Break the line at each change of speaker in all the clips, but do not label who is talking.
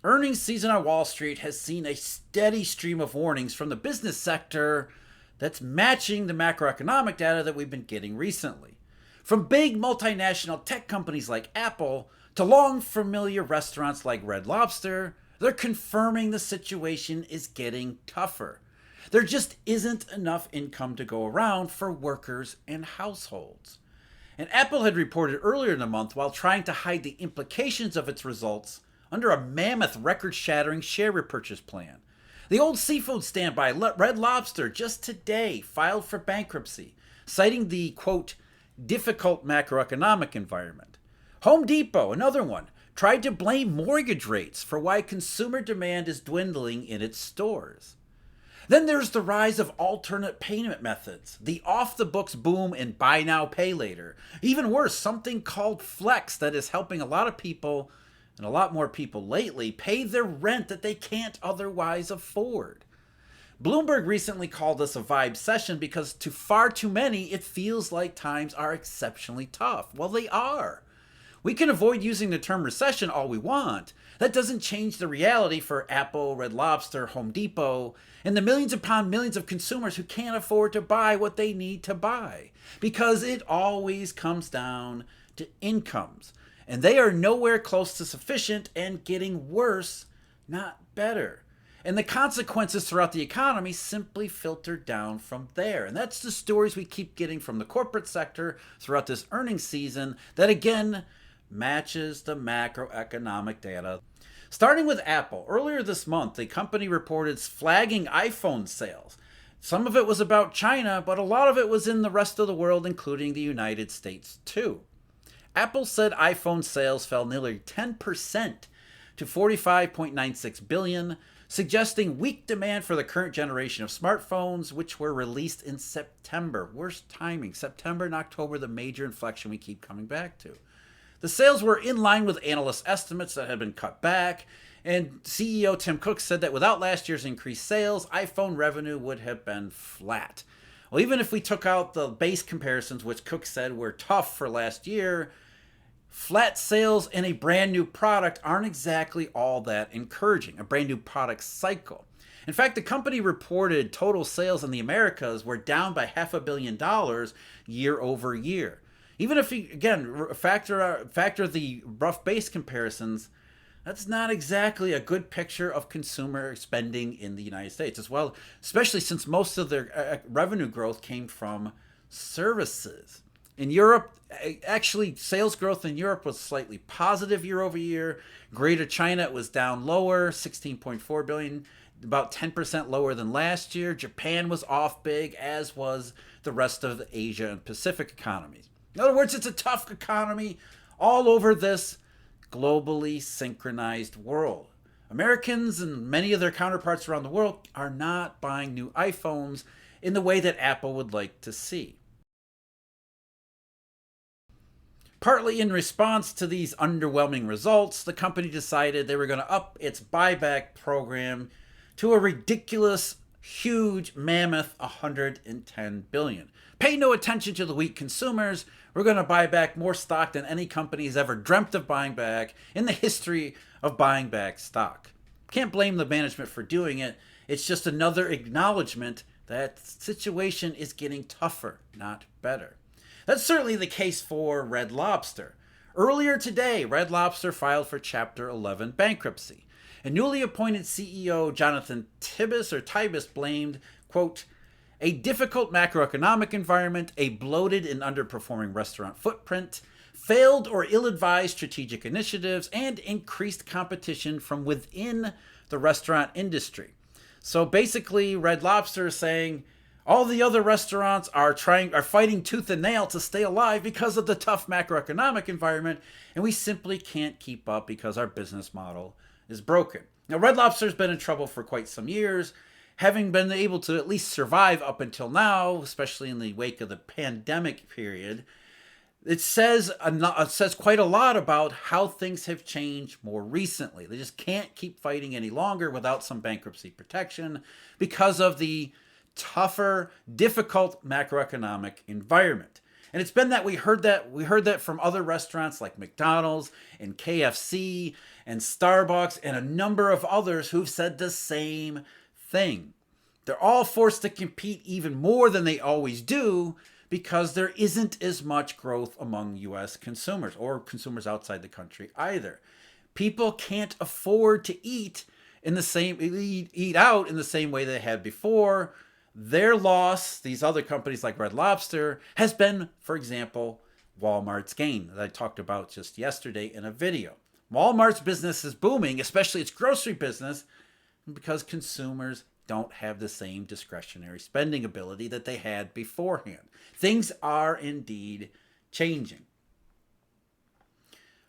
Earnings season on Wall Street has seen a steady stream of warnings from the business sector that's matching the macroeconomic data that we've been getting recently. From big multinational tech companies like Apple to long familiar restaurants like Red Lobster, they're confirming the situation is getting tougher. There just isn't enough income to go around for workers and households. And Apple had reported earlier in the month, while trying to hide the implications of its results under a mammoth record shattering share repurchase plan. The old seafood standby, Red Lobster, just today filed for bankruptcy, citing the quote, difficult macroeconomic environment. Home Depot, another one, tried to blame mortgage rates for why consumer demand is dwindling in its stores. Then there's the rise of alternate payment methods, the off-the-books boom in buy now, pay later. Even worse, something called Flex that is helping a lot of people, and a lot more people lately, pay their rent that they can't otherwise afford. Bloomberg recently called this a vibe session because to far too many, it feels like times are exceptionally tough. Well, they are. We can avoid using the term recession all we want. That doesn't change the reality for Apple, Red Lobster, Home Depot, and the millions upon millions of consumers who can't afford to buy what they need to buy. Because it always comes down to incomes. And they are nowhere close to sufficient and getting worse, not better. And the consequences throughout the economy simply filter down from there. And that's the stories we keep getting from the corporate sector throughout this earnings season that, again, matches the macroeconomic data. Starting with Apple, earlier this month, the company reported flagging iPhone sales. Some of it was about China, but a lot of it was in the rest of the world, including the United States, too. Apple said iPhone sales fell nearly 10% to 45.96 billion, suggesting weak demand for the current generation of smartphones, which were released in September. Worst timing, September and October, the major inflection we keep coming back to. The sales were in line with analyst estimates that had been cut back, and CEO Tim Cook said that without last year's increased sales, iPhone revenue would have been flat. Well, even if we took out the base comparisons, which Cook said were tough for last year, flat sales in a brand new product aren't exactly all that encouraging, a brand new product cycle. In fact, the company reported total sales in the Americas were down by $500 million year over year. Even if you, again, factor the rough base comparisons, that's not exactly a good picture of consumer spending in the United States as well, especially since most of their revenue growth came from services. In Europe, actually, sales growth in Europe was slightly positive year over year. Greater China was down lower, 16.4 billion, about 10% lower than last year. Japan was off big, as was the rest of the Asia and Pacific economies. In other words, it's a tough economy all over this globally synchronized world. Americans and many of their counterparts around the world are not buying new iPhones in the way that Apple would like to see. Partly in response to these underwhelming results, the company decided they were going to up its buyback program to a ridiculous, huge, mammoth $110 billion. Pay no attention to the weak consumers. We're going to buy back more stock than any company has ever dreamt of buying back in the history of buying back stock. Can't blame the management for doing it. It's just another acknowledgement that the situation is getting tougher, not better. That's certainly the case for Red Lobster. Earlier today, Red Lobster filed for Chapter 11 bankruptcy. And newly appointed CEO Jonathan Tibus blamed, quote, a difficult macroeconomic environment, a bloated and underperforming restaurant footprint, failed or ill-advised strategic initiatives, and increased competition from within the restaurant industry. So basically, Red Lobster is saying all the other restaurants are fighting tooth and nail to stay alive because of the tough macroeconomic environment, and we simply can't keep up because our business model is broken. Now, Red Lobster's been in trouble for quite some years, having been able to at least survive up until now, especially in the wake of the pandemic period. It says quite a lot about how things have changed more recently. They just can't keep fighting any longer without some bankruptcy protection because of the tougher, difficult macroeconomic environment. And it's been that we heard that from other restaurants like McDonald's and KFC and Starbucks and a number of others who've said the same thing. They're all forced to compete even more than they always do because there isn't as much growth among US consumers or consumers outside the country either. People can't afford to eat out in the same way they had before. Their loss, these other companies like Red Lobster, has been, for example, Walmart's gain that I talked about just yesterday in a video. Walmart's business is booming, especially its grocery business, because consumers don't have the same discretionary spending ability that they had beforehand. Things are indeed changing.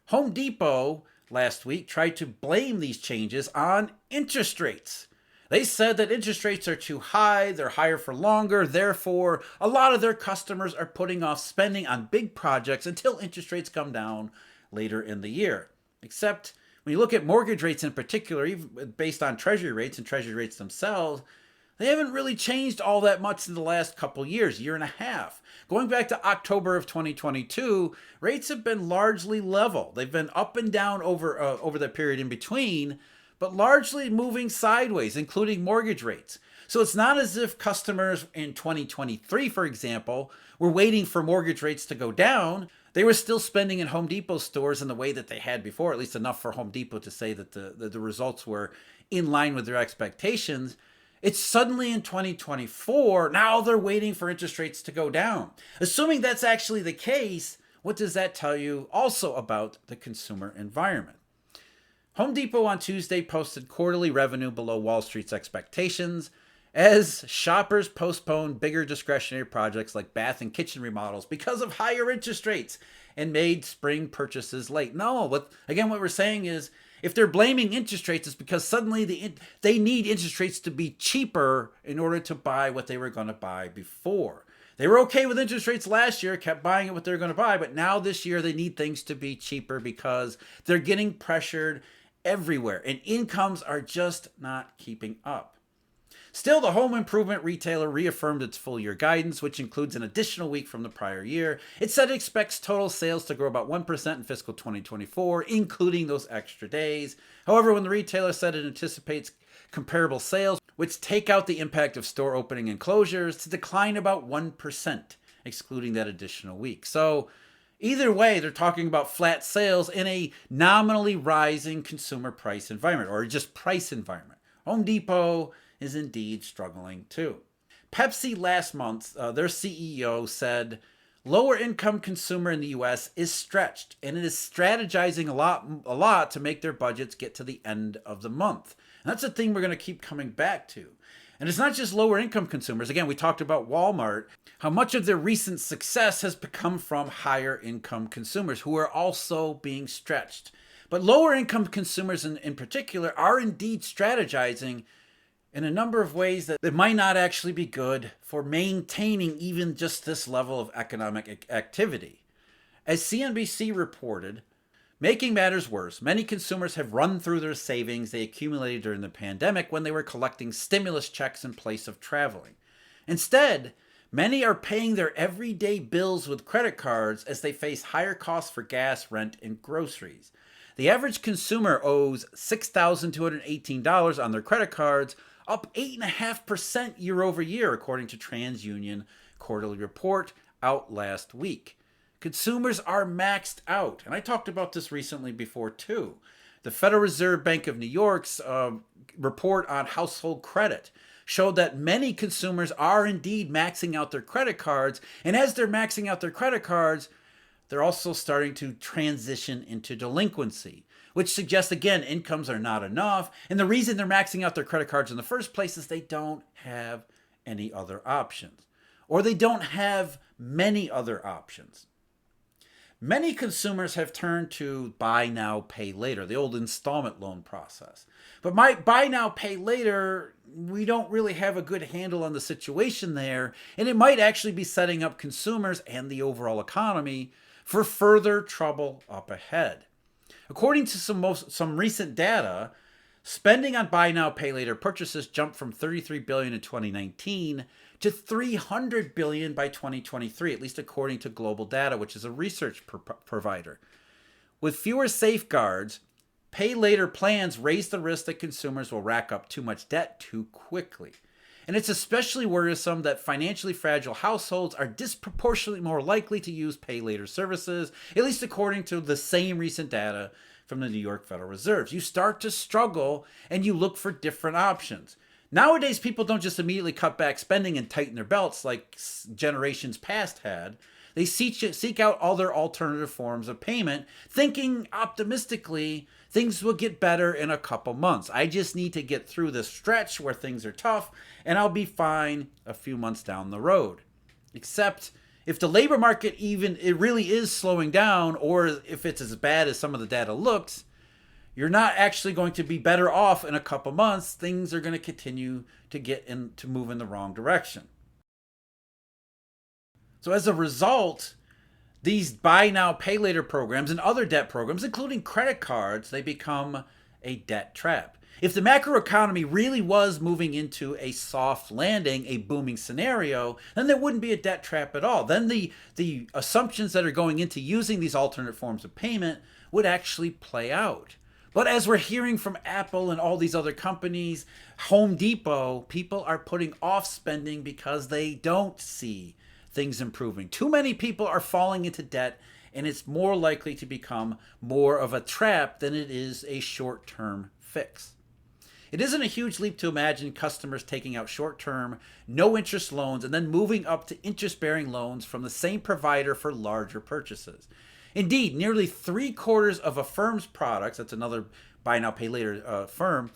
Home Depot last week tried to blame these changes on interest rates. They said that interest rates are too high, they're higher for longer, therefore a lot of their customers are putting off spending on big projects until interest rates come down later in the year. Except when you look at mortgage rates in particular, even based on treasury rates and treasury rates themselves, they haven't really changed all that much in the last couple years, year and a half. Going back to October of 2022, rates have been largely level. They've been up and down over the period in between, but largely moving sideways, including mortgage rates. So it's not as if customers in 2023, for example, were waiting for mortgage rates to go down. They were still spending in Home Depot stores in the way that they had before, at least enough for Home Depot to say that the results were in line with their expectations. It's suddenly in 2024, now they're waiting for interest rates to go down. Assuming that's actually the case, what does that tell you also about the consumer environment? Home Depot on Tuesday posted quarterly revenue below Wall Street's expectations as shoppers postponed bigger discretionary projects like bath and kitchen remodels because of higher interest rates and made spring purchases late. No, what we're saying is if they're blaming interest rates, it's because suddenly they need interest rates to be cheaper in order to buy what they were going to buy before. They were okay with interest rates last year, kept buying what they were going to buy, but now this year they need things to be cheaper because they're getting pressured everywhere and incomes are just not keeping up. Still, the home improvement retailer reaffirmed its full-year guidance, which includes an additional week from the prior year. It said it expects total sales to grow about 1% in fiscal 2024, including those extra days. However, when the retailer said it anticipates comparable sales, which take out the impact of store opening and closures, to decline about 1%, excluding that additional week. So either way, they're talking about flat sales in a nominally rising consumer price environment, or just price environment. Home Depot is indeed struggling too. Pepsi last month, their CEO said, lower income consumer in the US is stretched and it is strategizing a lot to make their budgets get to the end of the month. And that's a thing we're going to keep coming back to. And it's not just lower income consumers. Again, we talked about Walmart, how much of their recent success has come from higher income consumers who are also being stretched. But lower income consumers in particular are indeed strategizing in a number of ways that might not actually be good for maintaining even just this level of economic activity. As CNBC reported, making matters worse, many consumers have run through their savings they accumulated during the pandemic when they were collecting stimulus checks in place of traveling. Instead, many are paying their everyday bills with credit cards as they face higher costs for gas, rent, and groceries. The average consumer owes $6,218 on their credit cards, up 8.5% year over year, according to TransUnion quarterly report out last week. Consumers are maxed out. And I talked about this recently before too. The Federal Reserve Bank of New York's report on household credit showed that many consumers are indeed maxing out their credit cards. And as they're maxing out their credit cards, they're also starting to transition into delinquency, which suggests, again, incomes are not enough. And the reason they're maxing out their credit cards in the first place is they don't have any other options, or they don't have many other options. Many consumers have turned to buy now, pay later, the old installment loan process. But my buy now, pay later, we don't really have a good handle on the situation there, and it might actually be setting up consumers and the overall economy for further trouble up ahead. According to some recent data, spending on buy now, pay later purchases jumped from $33 billion in 2019 to $300 billion by 2023, at least according to Global Data, which is a research provider. With fewer safeguards, pay later plans raise the risk that consumers will rack up too much debt too quickly. And it's especially worrisome that financially fragile households are disproportionately more likely to use pay later services, at least according to the same recent data from the New York Federal Reserve. You start to struggle and you look for different options. Nowadays, people don't just immediately cut back spending and tighten their belts like generations past had. They seek out other alternative forms of payment, thinking optimistically things will get better in a couple months. I just need to get through this stretch where things are tough, and I'll be fine a few months down the road. Except if the labor market it really is slowing down, or if it's as bad as some of the data looks, you're not actually going to be better off in a couple months. Things are going to continue to move in the wrong direction. So as a result, these buy now, pay later programs and other debt programs, including credit cards, they become a debt trap. If the macroeconomy really was moving into a soft landing, a booming scenario, then there wouldn't be a debt trap at all. Then the assumptions that are going into using these alternate forms of payment would actually play out. But as we're hearing from Apple and all these other companies, Home Depot, people are putting off spending because they don't see things improving. Too many people are falling into debt, and it's more likely to become more of a trap than it is a short-term fix. It isn't a huge leap to imagine customers taking out short-term, no-interest loans and then moving up to interest-bearing loans from the same provider for larger purchases. Indeed, nearly 3/4 of a firm's products, that's another buy now, pay later firm,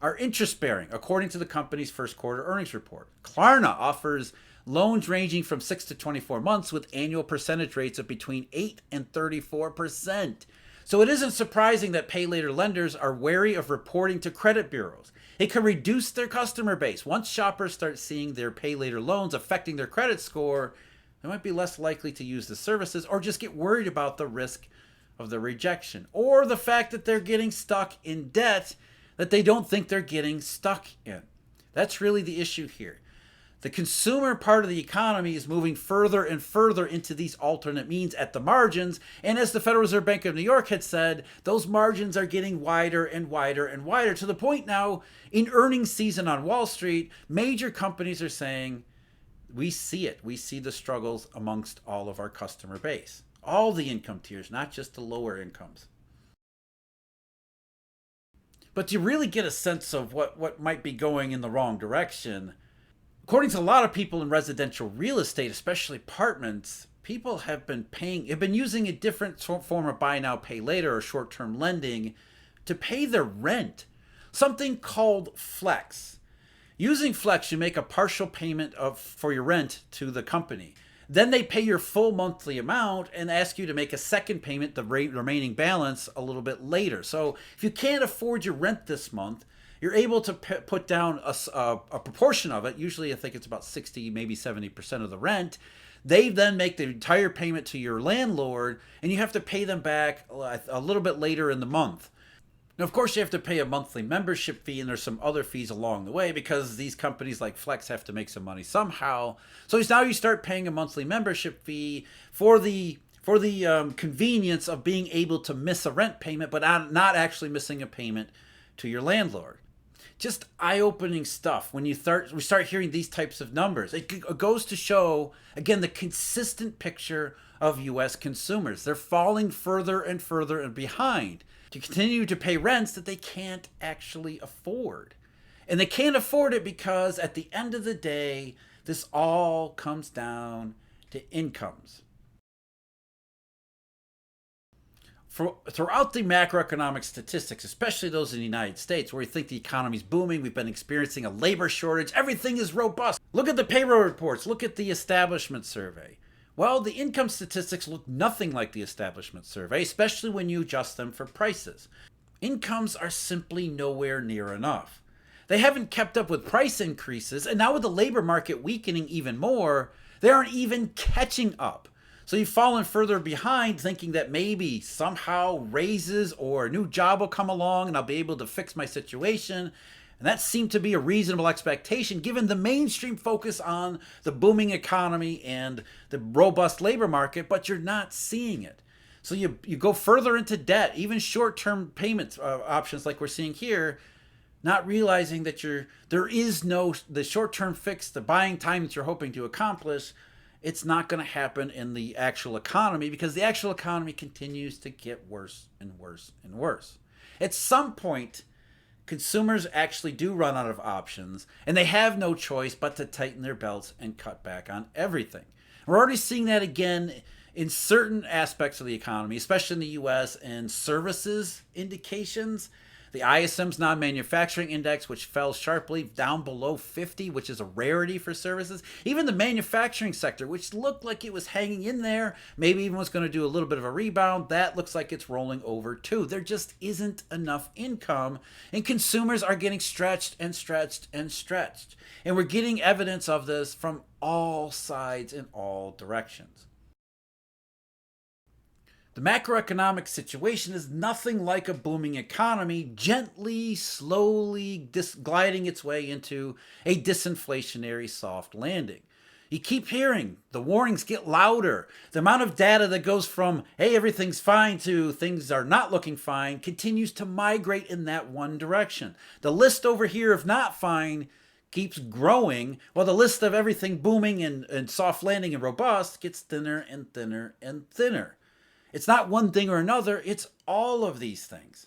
are interest-bearing, according to the company's first quarter earnings report. Klarna offers loans ranging from 6 to 24 months with annual percentage rates of between 8 and 34%. So it isn't surprising that pay later lenders are wary of reporting to credit bureaus. It can reduce their customer base. Once shoppers start seeing their pay later loans affecting their credit score, they might be less likely to use the services or just get worried about the risk of the rejection or the fact that they're getting stuck in debt that they don't think they're getting stuck in. That's really the issue here. The consumer part of the economy is moving further and further into these alternate means at the margins. And as the Federal Reserve Bank of New York had said, those margins are getting wider and wider and wider to the point now in earnings season on Wall Street, major companies are saying, we see it. We see the struggles amongst all of our customer base, all the income tiers, not just the lower incomes. But to really get a sense of what might be going in the wrong direction, according to a lot of people in residential real estate, especially apartments, people have been using a different form of buy now, pay later or short-term lending to pay their rent, something called Flex. Using Flex, you make a partial payment for your rent to the company. Then they pay your full monthly amount and ask you to make a second payment, the remaining balance, a little bit later. So if you can't afford your rent this month, you're able to put down a proportion of it. Usually I think it's about 60, maybe 70% of the rent. They then make the entire payment to your landlord, and you have to pay them back a little bit later in the month. Now, of course, you have to pay a monthly membership fee, and there's some other fees along the way because these companies like Flex have to make some money somehow. So now you start paying a monthly membership fee for the convenience of being able to miss a rent payment, but not actually missing a payment to your landlord. Just eye-opening stuff when we start hearing these types of numbers. It goes to show, again, the consistent picture of U.S. consumers. They're falling further and further and behind to continue to pay rents that they can't actually afford. And they can't afford it because at the end of the day, this all comes down to incomes. Throughout the macroeconomic statistics, especially those in the United States, where we think the economy's booming, we've been experiencing a labor shortage, everything is robust. Look at the payroll reports, look at the establishment survey. Well, the income statistics look nothing like the establishment survey, especially when you adjust them for prices. Incomes are simply nowhere near enough. They haven't kept up with price increases, and now with the labor market weakening even more, they aren't even catching up. So you've fallen further behind thinking that maybe somehow raises or a new job will come along and I'll be able to fix my situation. And that seemed to be a reasonable expectation given the mainstream focus on the booming economy and the robust labor market, but you're not seeing it. So you go further into debt, even short-term payment options like we're seeing here, not realizing that there is no the short-term fix, the buying time that you're hoping to accomplish. It's not going to happen in the actual economy because the actual economy continues to get worse and worse and worse. At some point, consumers actually do run out of options and they have no choice but to tighten their belts and cut back on everything. We're already seeing that again in certain aspects of the economy, especially in the US, and services indications. The ISM's non-manufacturing index, which fell sharply down below 50, which is a rarity for services. Even the manufacturing sector, which looked like it was hanging in there, maybe even was going to do a little bit of a rebound, that looks like it's rolling over too. There just isn't enough income, and consumers are getting stretched and stretched and stretched. And we're getting evidence of this from all sides in all directions. The macroeconomic situation is nothing like a booming economy gently, slowly gliding its way into a disinflationary soft landing. You keep hearing the warnings get louder. The amount of data that goes from, hey, everything's fine to things are not looking fine continues to migrate in that one direction. The list over here of not fine keeps growing, while the list of everything booming and soft landing and robust gets thinner and thinner and thinner. It's not one thing or another, it's all of these things.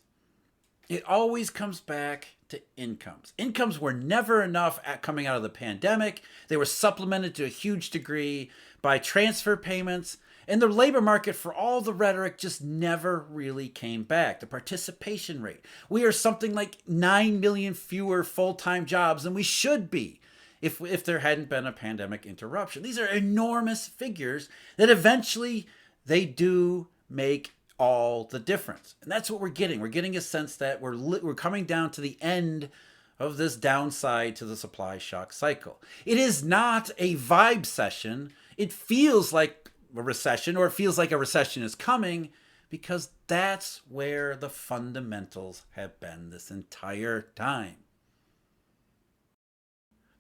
It always comes back to incomes. Incomes were never enough coming out of the pandemic. They were supplemented to a huge degree by transfer payments, and the labor market, for all the rhetoric, just never really came back. The participation rate. We are something like 9 million fewer full-time jobs than we should be if there hadn't been a pandemic interruption. These are enormous figures that eventually they do make all the difference. And that's what we're getting. We're getting a sense that we're coming down to the end of this downside to the supply shock cycle. It is not a vibe session. It feels like a recession, or it feels like a recession is coming, because that's where the fundamentals have been this entire time.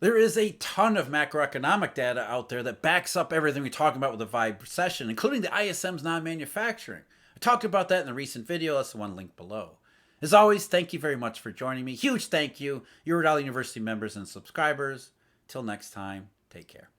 There is a ton of macroeconomic data out there that backs up everything we talk about with a vibe recession, including the ISM's non-manufacturing. I talked about that in the recent video. That's the one linked below. As always, thank you very much for joining me. Huge thank you, Eurodollar University members and subscribers. Till next time, take care.